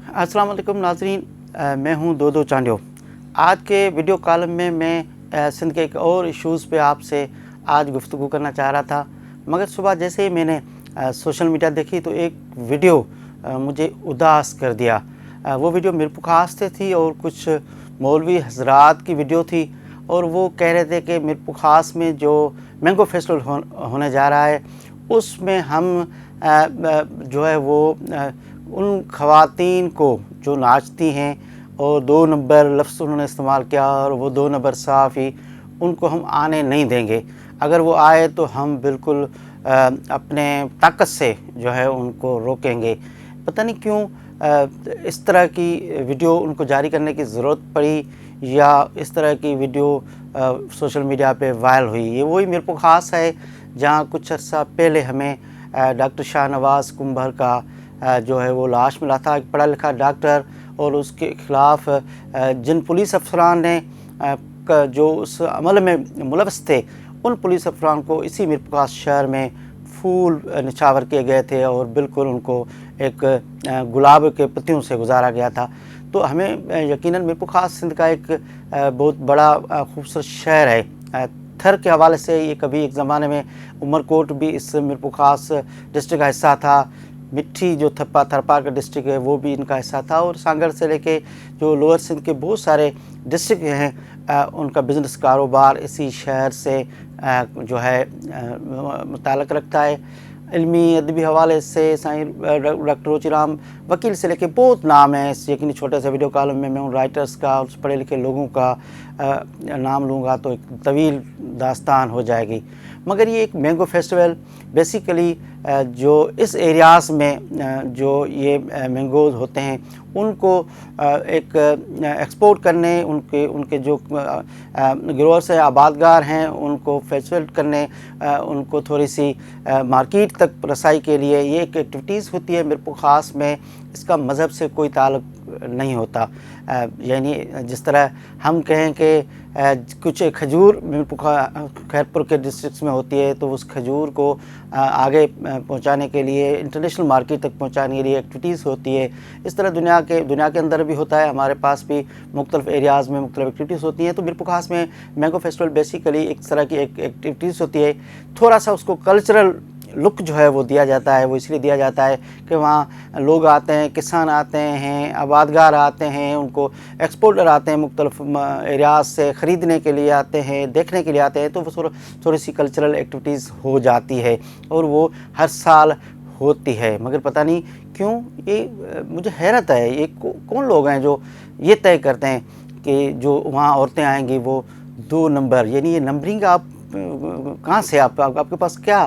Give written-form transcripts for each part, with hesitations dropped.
अस्सलाम वालेकुम नाज़रीन, मैं हूं दो चांडियो। आज के वीडियो कॉलम में मैं सिंध के एक और इश्यूज़ पे आपसे आज गुफ्तगू करना चाह रहा था, मगर सुबह जैसे ही मैंने सोशल मीडिया देखी तो एक वीडियो मुझे उदास कर दिया। वो वीडियो मीरपुर से थी और कुछ मौलवी हजरात की वीडियो थी और वो कह रहे थे कि मीरपुर में जो मैंगो फेस्टिवल होने जा रहा है उसमें हम जो है वो उन ख़वातीन को जो नाचती हैं और 2 नंबर लफ्ज़ उन्होंने इस्तेमाल किया और वो 2 नंबर साफ़ ही, उनको हम आने नहीं देंगे। अगर वो आए तो हम बिल्कुल अपने ताकत से जो है उनको रोकेंगे। पता नहीं क्यों इस तरह की वीडियो उनको जारी करने की ज़रूरत पड़ी या इस तरह की वीडियो सोशल मीडिया पे वायरल हुई। ये वही मीरपुर है जहाँ कुछ अर्सा पहले हमें डॉक्टर शाहनवाज़ कुंभर का जो है वो लाश मिला था, एक पढ़ा लिखा डॉक्टर, और उसके ख़िलाफ़ जिन पुलिस अफसरान ने जो उस अमल में मुलव्वस थे उन पुलिस अफसरान को इसी मीरपुर शहर में फूल निछावर किए गए थे और बिल्कुल उनको एक गुलाब के पत्तियों से गुजारा गया था। तो हमें यकीनन मीरपुर सिंध का एक बहुत बड़ा खूबसूरत शहर है। थर के हवाले से ये कभी एक ज़माने में उमरकोट भी इस मीरपुर डिस्ट्रिक्ट का हिस्सा था। मिट्टी जो थरपा का डिस्ट्रिक्ट है वो भी इनका हिस्सा था, और सांगड़ से लेके जो लोअर सिंध के बहुत सारे डिस्ट्रिक्ट हैं उनका बिज़नेस कारोबार इसी शहर से जो है मुताल्लक़ रखता है। इल्मी अदबी हवाले से साईं डॉक्टर रोचीराम वकील से लेके बहुत नाम है। यकीन छोटे से वीडियो कॉलम में मैं उन राइटर्स का और पढ़े लिखे लोगों का नाम लूँगा तो एक तवील दास्तान हो जाएगी। मगर ये एक मैंगो फेस्टिवल बेसिकली जो इस एरियाज़ में जो ये मैंगोज़ होते हैं उनको एक एक्सपोर्ट करने, उनके जो ग्रोअर्स है, आबादगार हैं, उनको फेस्टिवल करने, उनको थोड़ी सी मार्केट तक रसाई के लिए ये एक एक्टिविटीज़ होती है मीरपुर में। इसका मज़हब से कोई ताल्लुक़ नहीं होता। यानी जिस तरह हम कहें कि कुछ खजूर खैरपुर के डिस्ट्रिक्ट्स में होती है तो उस खजूर को आगे पहुंचाने के लिए, इंटरनेशनल मार्केट तक पहुंचाने के लिए एक्टिविटीज़ होती है। इस तरह दुनिया के अंदर भी होता है। हमारे पास भी मुख्तलिफ़ एरियाज़ में मुख्तलिफ़ एक्टिविटीज़ होती हैं। तो मीरपुर में मैंगो फेस्टिवल बेसिकली एक तरह की एक्टिविटीज़ होती है। थोड़ा सा उसको कल्चरल लुक जो है वो दिया जाता है। वो इसलिए दिया जाता है कि वहाँ लोग आते हैं, किसान आते हैं, आबादगार आते हैं, उनको एक्सपोर्टर आते हैं, मुख्तलिफ़ एरियाज़ से ख़रीदने के लिए आते हैं, देखने के लिए आते हैं। तो वो थोड़ी सी कल्चरल एक्टिविटीज़ हो जाती है और वो हर साल होती है। मगर पता नहीं क्यों ये मुझे हैरत है, ये कौन लोग हैं जो ये तय करते हैं कि जो वहाँ औरतें आएंगी वो 2 नंबर, यानी ये नंबरिंग आप कहाँ से आपके पास क्या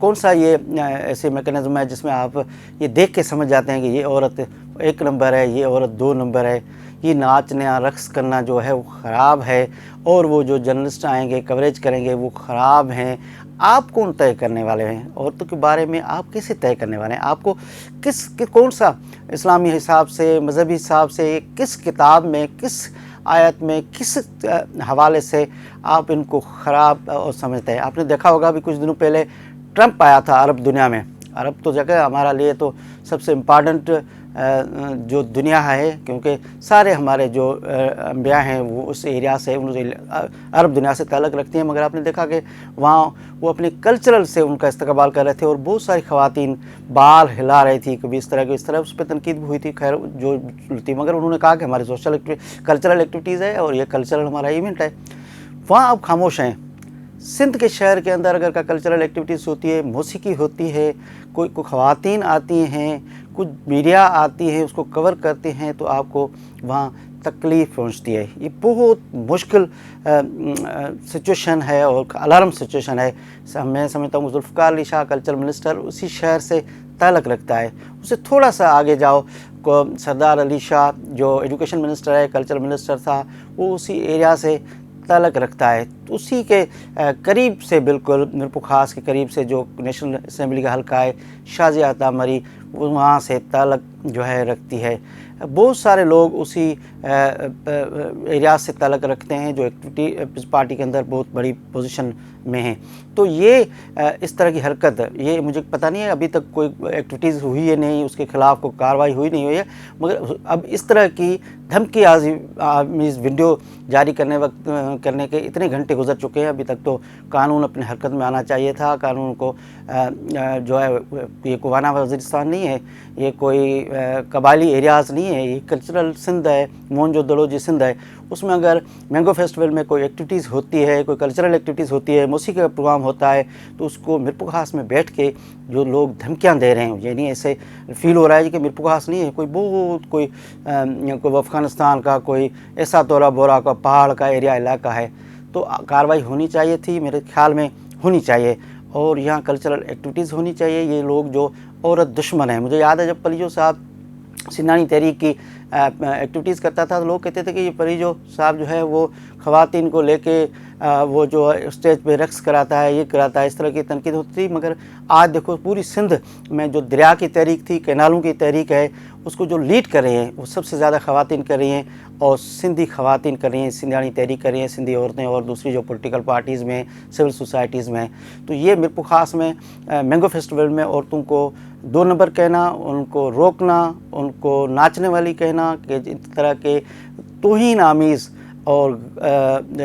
कौन सा ये ऐसे मैकेनिज़्म है जिसमें आप ये देख के समझ जाते हैं कि ये औरत 1 नंबर है, ये औरत 2 नंबर है। ये नाचना, रक़्स करना जो है वो ख़राब है, और वो जो जर्नलिस्ट आएंगे कवरेज करेंगे वो ख़राब हैं। आप कौन तय करने वाले हैं? औरतों के बारे में आप कैसे तय करने वाले हैं? आपको कौन सा इस्लामी हिसाब से, मज़हबी हिसाब से, किस किताब में, किस आयत में, किस हवाले से आप इनको ख़राब और समझते हैं? आपने देखा होगा अभी कुछ दिनों पहले ट्रंप आया था अरब दुनिया में। अरब तो जगह हमारा लिए तो सबसे इम्पॉर्टेंट जो दुनिया है, क्योंकि सारे हमारे जो अम्बिया हैं वो उस एरिया से, अरब दुनिया से ताल्लुक़ रखती हैं। मगर आपने देखा कि वहाँ वो अपने कल्चरल से उनका इस्तकबाल कर रहे थे और बहुत सारी ख़वातीन बाल हिला रही थी, कभी इस तरह उस पर तनकीद भी हुई थी, खैर जो थी। मगर उन्होंने कहा कि हमारी कल्चरल एक्टिविटीज़ है और ये कल्चरल हमारा इवेंट है। वहाँ आप खामोश हैं। सिंध के शहर के अंदर अगर का कल्चरल एक्टिविटीज़ होती है, मौसीकी होती है, कोई ख़वातीन आती हैं, कुछ मीडिया आती है, उसको कवर करते हैं, तो आपको वहाँ तकलीफ़ पहुँचती है। ये बहुत मुश्किल सिचुएशन है और अलार्म सिचुएशन है। मैं समझता हूँ जुल्फ़िकार अली शाह कल्चर मिनिस्टर उसी शहर से ताल्लुक़ रखता है। उससे थोड़ा सा आगे जाओ को सरदार अली शाह जो एजुकेशन मिनिस्टर है, कल्चर मिनिस्टर था, वो उसी एरिया से ताल्लुक़ रखता है। उसी के करीब से, बिल्कुल मीरपुर ख़ास के करीब से जो नेशनल असम्बली का हल्का है शाज़िया अता मरी, वहाँ से ताल्लुक़ जो है रखती है। बहुत सारे लोग उसी एरिया से ताल्लुक़ रखते हैं जो एक्टिविटी पार्टी के अंदर बहुत बड़ी पोजीशन में हैं। तो ये इस तरह की हरकत, ये मुझे पता नहीं है अभी तक कोई एक्टिविटीज़ हुई है नहीं, उसके ख़िलाफ़ कोई कार्रवाई हुई नहीं हुई है, मगर अब इस तरह की धमकी आमीज़ वीडियो जारी करने के इतने घंटे गुजर चुके हैं। अभी तक तो कानून अपने हरकत में आना चाहिए था। कानून को जो है, ये कुवाना वज़ीरिस्तान नहीं है, ये कोई कबायली एरियाज़ नहीं है, ये कल्चरल सिंध है, मोहनजोदड़ो जी सिंध है। उसमें अगर मैंगो फेस्टिवल में कोई एक्टिविटीज़ होती है, कोई कल्चरल एक्टिविटीज़ होती है, मौसीकी का प्रोग्राम होता है, तो उसको मीरपुर ख़ास में बैठ के जो लोग धमकियाँ दे रहे हैं, ये नहीं ऐसे फील हो रहा है कि मीरपुर ख़ास नहीं है, कोई अफ़गानिस्तान का कोई ऐसा तोरा बोरा का पहाड़ का एरिया इलाका है। तो कार्रवाई होनी चाहिए थी, मेरे ख्याल में होनी चाहिए, और यहाँ कल्चरल एक्टिविटीज़ होनी चाहिए। ये लोग जो औरत दुश्मन है, मुझे याद है जब परिजो साहब सिंधानी तहरीक की एक्टिविटीज़ करता था तो लोग कहते थे कि ये परिजो साहब जो है वो ख़वातीन को लेके वो जो स्टेज पे रक्स कराता है, ये कराता है, इस तरह की तनकीद होती थी। मगर आज देखो पूरी सिंध में जो दरिया की तहरीक थी, कैनालों की तहरीक है, उसको जो लीड कर रहे हैं वो सबसे ज़्यादा ख़वातीन कर रही हैं, और सिंधी ख़वातीन कर रही हैं, सिंधानी तहरीक कर रही हैं, सिंधी औरतें और दूसरी जो पॉलिटिकल पार्टीज़ में, सिविल सोसाइटीज़ में। तो ये मीरपुर ख़ास में मैंगो फेस्टिवल में औरतों को 2 नंबर कहना, उनको रोकना, उनको नाचने वाली कहना कि इस तरह के तौहीन आमीज़, और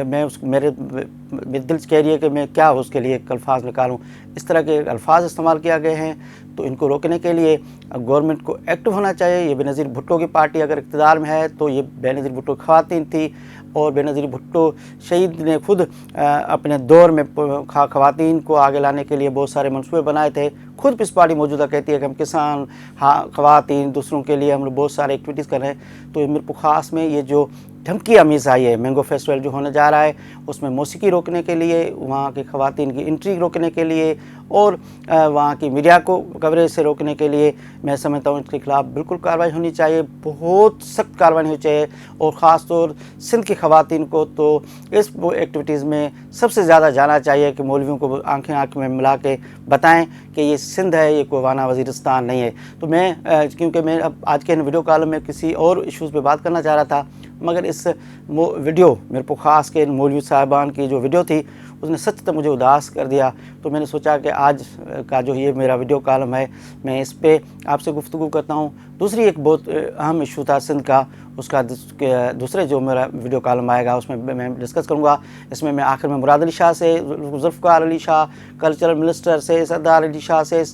मैं मेरे दिल कह रही है कि मैं क्या उसके लिए अल्फाज निकालूं, इस तरह के अल्फाज इस्तेमाल किया गए हैं। तो इनको रोकने के लिए गवर्नमेंट को एक्टिव होना चाहिए। ये बेनज़ीर भुट्टो की पार्टी अगर इक़्तिदार में है तो ये बेनज़ीर भुट्टो ख़वातीन थी, और बेनज़ीर भुट्टो शहीद ने खुद अपने दौर में ख़वातीन को आगे लाने के लिए बहुत सारे मंसूबे बनाए थे। खुद पीस पार्टी मौजूदा कहती है कि हम किसान, हाँ, ख़वातीन, दूसरों के लिए हम लोग बहुत सारे एक्टिविटीज़ कर रहे हैं। तो मीरपुर ख़ास में ये जो धमकी आमीज़ आई है, मैंगो फेस्टिवल जो होने जा रहा है, उसमें मौसीकी रोकने के लिए, वहाँ की ख़वातीन की एंट्री रोकने के लिए, और वहाँ की मीडिया को कवरेज से रोकने के लिए मैं समझता हूँ इसके खिलाफ़ बिल्कुल कार्रवाई होनी चाहिए, बहुत सख्त कार्रवाई होनी चाहिए। और ख़ास तौर सिंध की ख़वातीन को तो इस एक्टिविटीज़ में सबसे ज़्यादा जाना चाहिए कि मौलवियों को आँखें में मिला के बताएँ कि ये सिंध है, ये कुवाना वज़ीरिस्तान नहीं है। तो मैं क्योंकि मैं अब आज के वीडियो कॉल में किसी और इशूज़ पे बात करना चाह रहा था, मगर इस वीडियो मीरपुर ख़ास के मौलवी साहिबान की जो वीडियो थी उसने सच तो मुझे उदास कर दिया। तो मैंने सोचा कि आज का जो ये मेरा वीडियो कॉलम है, मैं इस पे आपसे गुफ्तगू करता हूँ। दूसरी एक बहुत अहम इशू था सिंध का, उसका दूसरे जो मेरा वीडियो कॉलम आएगा उसमें मैं डिस्कस करूँगा। इसमें मैं आखिर में मुराद अली शाह से, जुल्फ़िकार अली शाह, कल्चरल मिनिस्टर से, सरदार अली शाह से,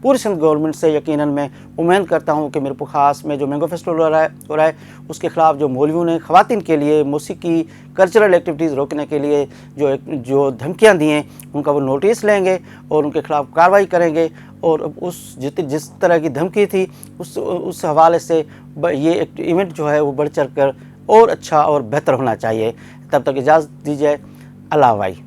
पूरी सिंध गवर्नमेंट से यकीनन मैं उम्मीद करता हूँ कि मीरपुर ख़ास में जो मैंगो फेस्टिवल हो रहा है उसके ख़िलाफ़ जो मौलवियों ने ख़वातीन के लिए मौसीकी कल्चरल एक्टिविटीज़ रोकने के लिए जो धमकियाँ दी हैं उनका वो नोटिस लेंगे और उनके ख़िलाफ़ कार्रवाई करेंगे। और उस जिस तरह की धमकी थी उस हवाले से ये इवेंट जो है वो बढ़ चढ़ कर और अच्छा और बेहतर होना चाहिए। तब तक इजाज़त दीजिए। अल्लाह वाई।